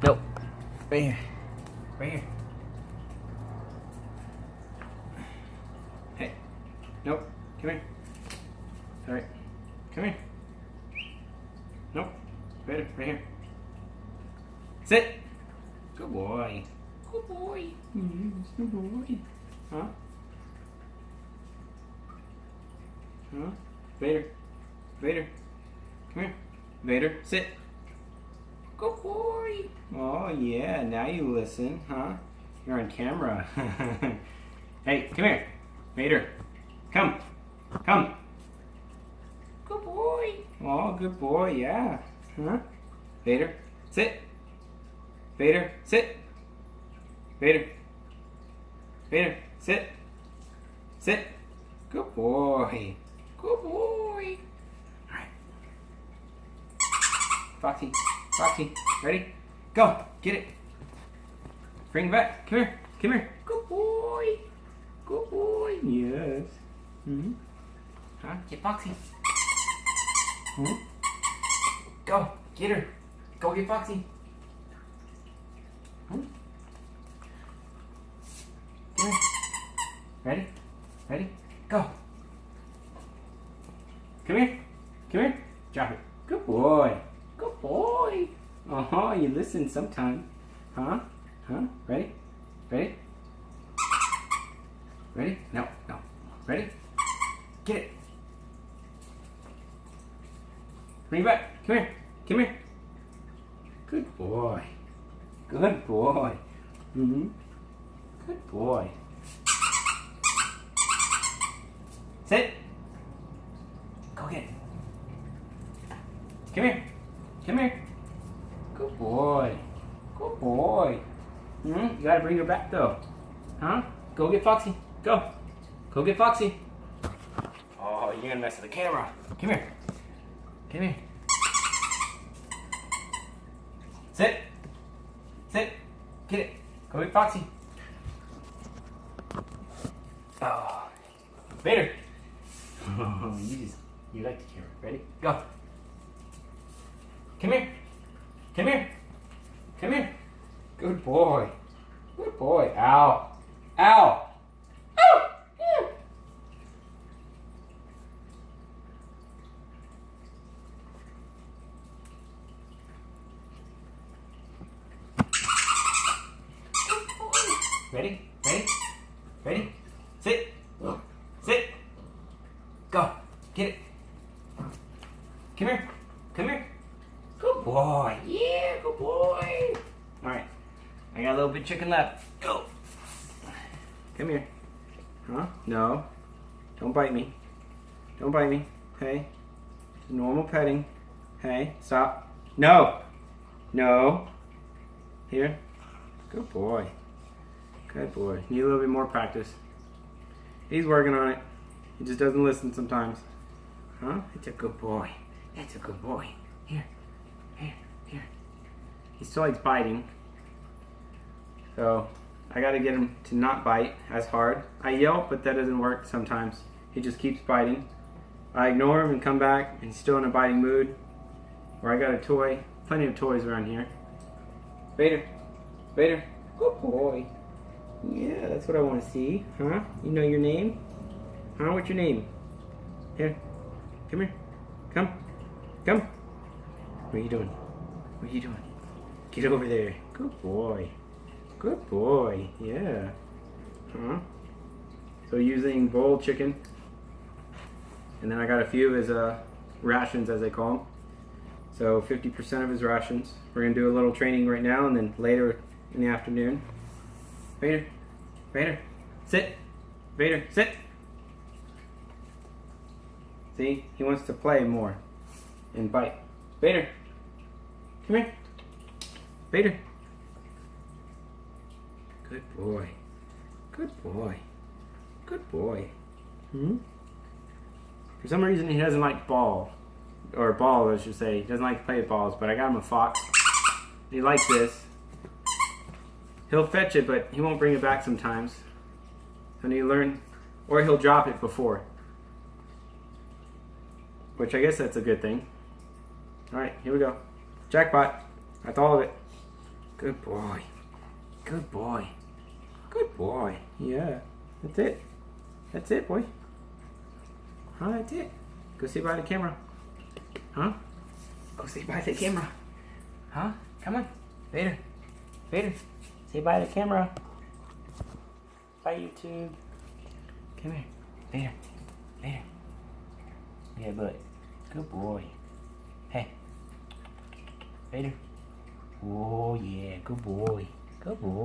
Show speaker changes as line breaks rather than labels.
Nope. Right here. Right here. Hey. Nope. Come here. Alright. Come here. Nope. Vader, right here. Sit. Good boy. Good boy. Good boy. Huh? Huh? Vader. Vader. Come here. Vader, sit. Good boy. Oh, yeah. Now you listen, huh? You're on camera. Hey, come here. Vader. Come. Come. Good boy. Oh, good boy, yeah. Huh? Vader, sit. Vader, sit. Vader. Vader, sit. Sit. Good boy. Good boy. All right. Foxy. Foxy. Ready? Go. Get it. Bring it back. Come here. Come here. Good boy. Good boy. Yes. Mm-hmm. Huh? Get Foxy. Hmm? Go. Get her. Go get Foxy. Hmm? Come here. Ready? Ready? Go. Come here. Come here. Drop it. Good boy. Good boy. Uh-huh. You listen sometime. Huh? Huh? Ready? Ready? Ready? No. No. Ready? Get it. Bring it back. Come here. Come here. Good boy. Good boy. Mm-hmm. Good boy. Sit. Go get it. Come here. Come here. Good boy. Good boy. You gotta bring her back though. Huh? Go get Foxy. Go. Go get Foxy. Oh, you're gonna mess with the camera. Come here. Come here. Sit. Sit. Get it. Go get Foxy. Oh. Vader. Oh, you like the camera. Ready? Go. Come here. Come here. Come here. Good boy. Good boy. Ow. Ow. Ow. Ow. Ready? Ready? Ready? Sit. Sit. Go. Get it. Come here. Come here. Good boy. Yeah, good boy. All right. I got a little bit of chicken left. Go. Come here. Huh? No. Don't bite me. Don't bite me. Hey. Normal petting. Hey. Stop. No. No. Here. Good boy. Good boy. Need a little bit more practice. He's working on it. He just doesn't listen sometimes. Huh? It's a good boy. That's a good boy. Here. Here. Here. He still likes biting. So, I gotta get him to not bite as hard. I yelp, but that doesn't work sometimes. He just keeps biting. I ignore him and come back, and he's still in a biting mood. Or I got a toy. Plenty of toys around here. Vader. Vader. Good boy. Yeah, that's what I want to see. Huh? You know your name? Huh? What's your name? Here. Come here. Come. Come. What are you doing? What are you doing? Get over there. Good boy. Good boy. Yeah. Huh? So using boiled chicken. And then I got a few of his rations, as they call them. So 50% of his rations. We're going to do a little training right now and then later in the afternoon. Vader. Vader. Sit. Vader. Sit. See? He wants to play more. And bite. Vader. Come here. Vader. Good boy. Good boy. Good boy. Hmm? For some reason he doesn't like ball. Or ball, I should say. He doesn't like to play with balls, but I got him a fox. He likes this. He'll fetch it, but he won't bring it back sometimes. So you learn, or he'll drop it before. Which I guess that's a good thing. Alright, here we go. Jackpot. That's all of it. Good boy. Good boy. Good boy. Yeah. That's it. That's it, boy. Huh, that's it. Go sit by the camera. Huh? Go sit by the camera. Huh? Come on. Vader. Vader. Say bye to the camera. Bye, YouTube. Come here. Vader. Vader. Yeah, but good boy. Hey. Vader. Oh, yeah. Good boy. Good boy.